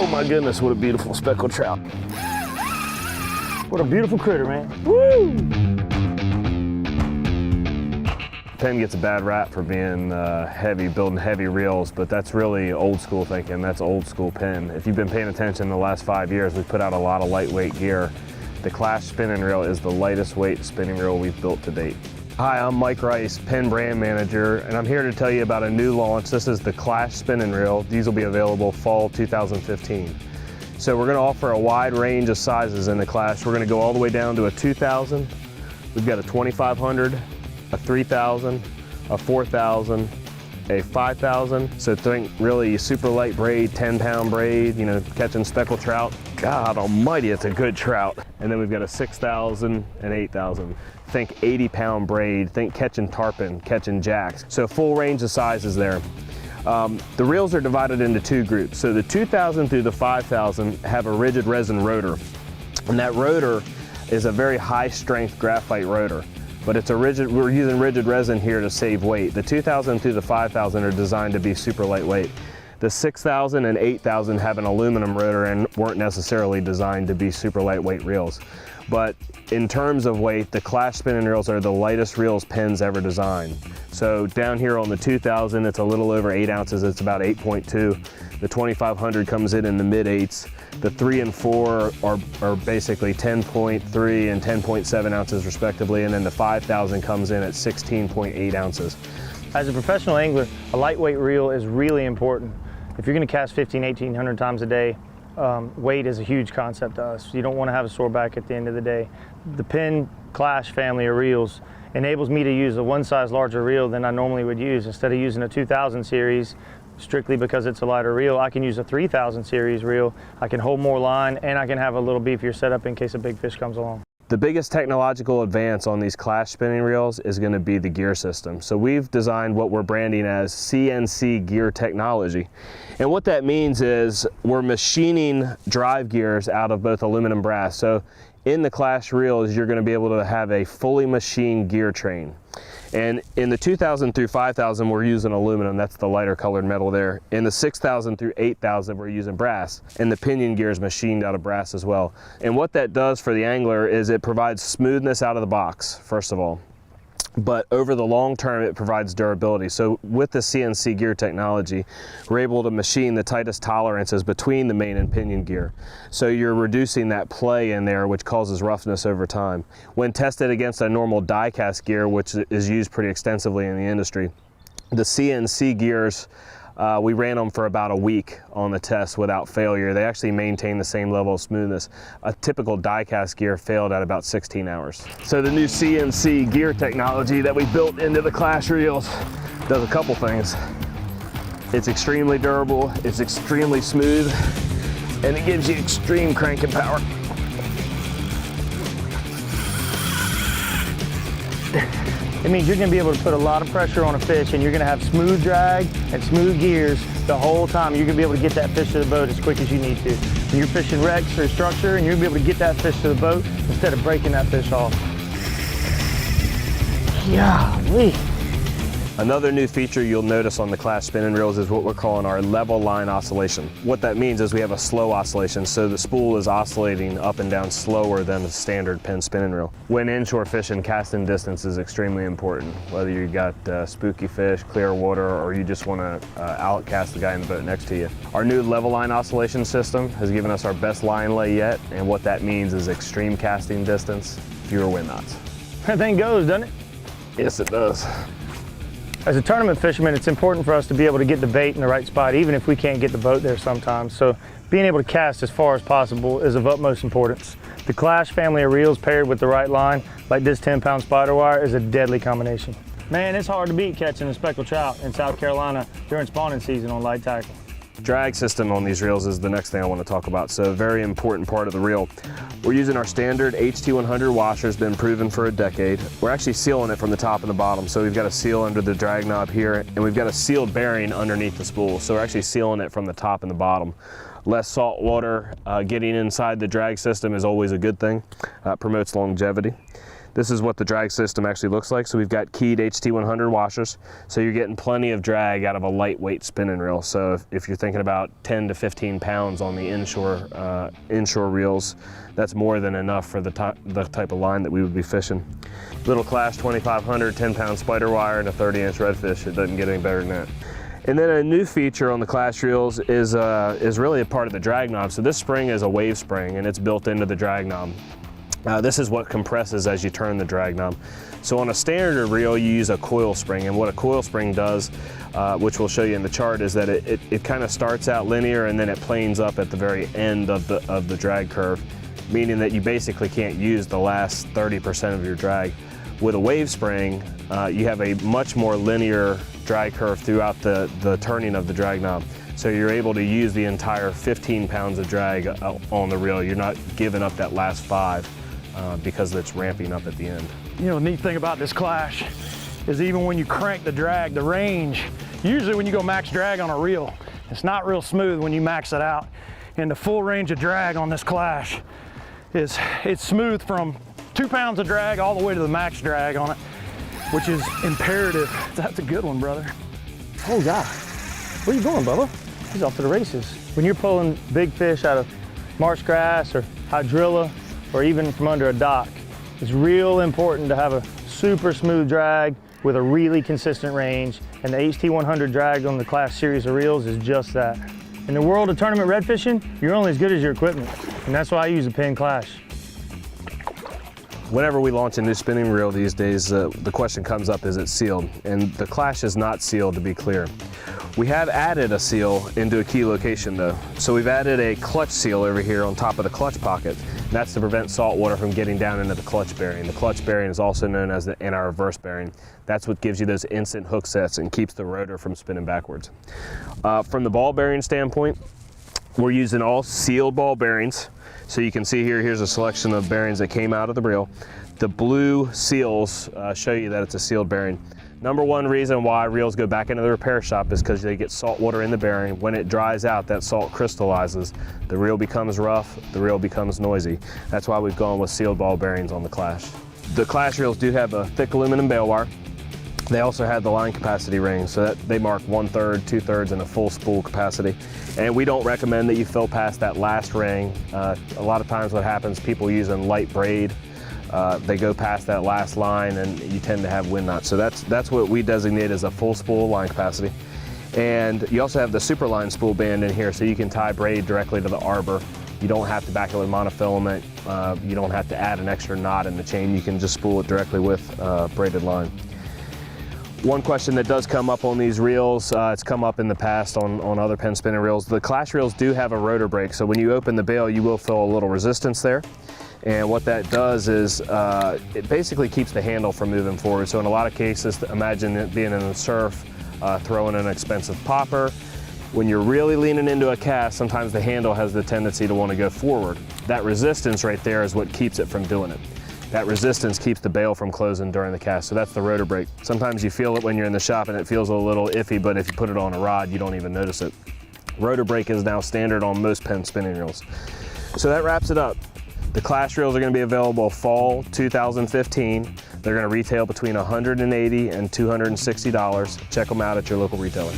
Oh my goodness, what a beautiful speckled trout. What a beautiful critter, man. Woo! Penn gets a bad rap for being heavy, building heavy reels, but that's really old school thinking. That's old school Penn. If you've been paying attention the last 5 years, we've put out a lot of lightweight gear. The Clash spinning reel is the lightest weight spinning reel we've built to date. Hi, I'm Mike Rice, Penn brand manager, and I'm here to tell you about a new launch. This is the Clash spinning reel. These will be available fall 2015. So we're going to offer a wide range of sizes in the Clash. We're going to go all the way down to a 2,000. We've got a 2,500, a 3,000, a 4,000, a 5,000. So think really super light braid, 10-pound braid, you know, catching speckled trout. God almighty, it's a good trout. And then we've got a 6,000 and 8,000. Think 80-pound braid, think catching tarpon, catching jacks. So full range of sizes there. The reels are divided into two groups. So the 2,000 through the 5,000 have a rigid resin rotor. And that rotor is a very high strength graphite rotor. But it's a we're using rigid resin here to save weight. The 2,000 through the 5,000 are designed to be super lightweight. The 6,000 and 8,000 have an aluminum rotor and weren't necessarily designed to be super lightweight reels. But in terms of weight, the Clash spinning reels are the lightest reels Penn's ever designed. So down here on the 2,000, it's a little over 8 ounces. It's about 8.2. The 2,500 comes in the mid-8s. The 3 and 4 are basically 10.3 and 10.7 ounces respectively, and then the 5,000 comes in at 16.8 ounces. As a professional angler, a lightweight reel is really important. If you're going to cast 1,800 times a day, weight is a huge concept to us. You don't want to have a sore back at the end of the day. The Penn Clash family of reels enables me to use a one size larger reel than I normally would use. Instead of using a 2,000 series, strictly because it's a lighter reel, I can use a 3,000 series reel. I can hold more line, and I can have a little beefier setup in case a big fish comes along. The biggest technological advance on these Clash spinning reels is going to be the gear system. So we've designed what we're branding as CNC Gear technology. And what that means is we're machining drive gears out of both aluminum and brass. So in the Clash reels, you're going to be able to have a fully machined gear train. And in the 2,000 through 5,000, we're using aluminum. That's the lighter colored metal there. In the 6,000 through 8,000, we're using brass. And the pinion gear is machined out of brass as well. And what that does for the angler is it provides smoothness out of the box, first of all. But over the long term, it provides durability. So with the CNC gear technology, we're able to machine the tightest tolerances between the main and pinion gear. So you're reducing that play in there, which causes roughness over time. When tested against a normal die cast gear, which is used pretty extensively in the industry, the CNC gears, we ran them for about a week on the test without failure. They actually maintain the same level of smoothness. A typical die-cast gear failed at about 16 hours. So the new CNC gear technology that we built into the Clash reels does a couple things. It's extremely durable, it's extremely smooth, and it gives you extreme cranking power. It means you're going to be able to put a lot of pressure on a fish, and you're going to have smooth drag and smooth gears the whole time. You're going to be able to get that fish to the boat as quick as you need to. And you're fishing wrecks or structure, and you're going to be able to get that fish to the boat instead of breaking that fish off. Golly. Another new feature you'll notice on the Clash spinning reels is what we're calling our level line oscillation. What that means is we have a slow oscillation, so the spool is oscillating up and down slower than a standard Penn spinning reel. When inshore fishing, casting distance is extremely important. Whether you got spooky fish, clear water, or you just want to outcast the guy in the boat next to you. Our new level line oscillation system has given us our best line lay yet, and what that means is extreme casting distance, fewer wind knots. Everything goes, doesn't it? Yes, it does. As a tournament fisherman, it's important for us to be able to get the bait in the right spot, even if we can't get the boat there sometimes. So being able to cast as far as possible is of utmost importance. The Clash family of reels paired with the right line, like this 10-pound spider wire, is a deadly combination. Man, it's hard to beat catching a speckled trout in South Carolina during spawning season on light tackle. Drag system on these reels is the next thing I want to talk about. So a very important part of the reel. We're using our standard HT100 washer, has been proven for a decade. We're actually sealing it from the top and the bottom. So we've got a seal under the drag knob here, and we've got a sealed bearing underneath the spool. So we're actually sealing it from the top and the bottom. Less salt water getting inside the drag system is always a good thing. Promotes longevity. This is what the drag system actually looks like. So we've got keyed HT100 washers. So you're getting plenty of drag out of a lightweight spinning reel. So if you're thinking about 10 to 15 pounds on the inshore reels, that's more than enough for the type of line that we would be fishing. Little Clash 2500, 10-pound spider wire and a 30-inch redfish. It doesn't get any better than that. And then a new feature on the Clash reels is really a part of the drag knob. So this spring is a wave spring and it's built into the drag knob. This is what compresses as you turn the drag knob. So on a standard reel, you use a coil spring, and what a coil spring does, which we'll show you in the chart, is that it kind of starts out linear and then it planes up at the very end of the drag curve, meaning that you basically can't use the last 30% of your drag. With a wave spring, you have a much more linear drag curve throughout the turning of the drag knob. So you're able to use the entire 15 pounds of drag on the reel. You're not giving up that last 5 because it's ramping up at the end. You know, the neat thing about this Clash is even when you crank the drag, the range, usually when you go max drag on a reel, it's not real smooth when you max it out. And the full range of drag on this Clash it's smooth from 2 pounds of drag all the way to the max drag on it, which is imperative. That's a good one, brother. Oh God, where you going, Bubba? He's off to the races. When you're pulling big fish out of marsh grass or hydrilla or even from under a dock, it's real important to have a super smooth drag with a really consistent range, and the HT100 drag on the Clash series of reels is just that. In the world of tournament red fishing, you're only as good as your equipment, and that's why I use a Penn Clash. Whenever we launch a new spinning reel these days, the question comes up, is it sealed? And the Clash is not sealed, to be clear. We have added a seal into a key location though. So we've added a clutch seal over here on top of the clutch pocket. That's to prevent salt water from getting down into the clutch bearing. The clutch bearing is also known as the anti-reverse bearing. That's what gives you those instant hook sets and keeps the rotor from spinning backwards. From the ball bearing standpoint, we're using all sealed ball bearings. So you can see here's a selection of bearings that came out of the reel. The blue seals show you that it's a sealed bearing. Number one reason why reels go back into the repair shop is because they get salt water in the bearing. When it dries out, that salt crystallizes. The reel becomes rough, the reel becomes noisy. That's why we've gone with sealed ball bearings on the Clash. The Clash reels do have a thick aluminum bail wire. They also have the line capacity ring, so that they mark 1/3, 2/3, and a full spool capacity. And we don't recommend that you fill past that last ring. A lot of times what happens, people using light braid, they go past that last line and you tend to have wind knots. So that's what we designate as a full spool line capacity. And you also have the super line spool band in here, so you can tie braid directly to the arbor. You don't have to back it with monofilament. You don't have to add an extra knot in the chain. You can just spool it directly with braided line. One question that does come up on these reels, it's come up in the past on other Penn spinning reels. The Clash reels do have a rotor brake, so when you open the bail, you will feel a little resistance there. And what that does is it basically keeps the handle from moving forward. So in a lot of cases, imagine it being in the surf, throwing an expensive popper. When you're really leaning into a cast, sometimes the handle has the tendency to want to go forward. That resistance right there is what keeps it from doing it. That resistance keeps the bail from closing during the cast, so that's the rotor brake. Sometimes you feel it when you're in the shop and it feels a little iffy, but if you put it on a rod, you don't even notice it. Rotor brake is now standard on most Penn spinning reels. So that wraps it up. The Clash reels are going to be available fall 2015. They're going to retail between $180 and $260. Check them out at your local retailer.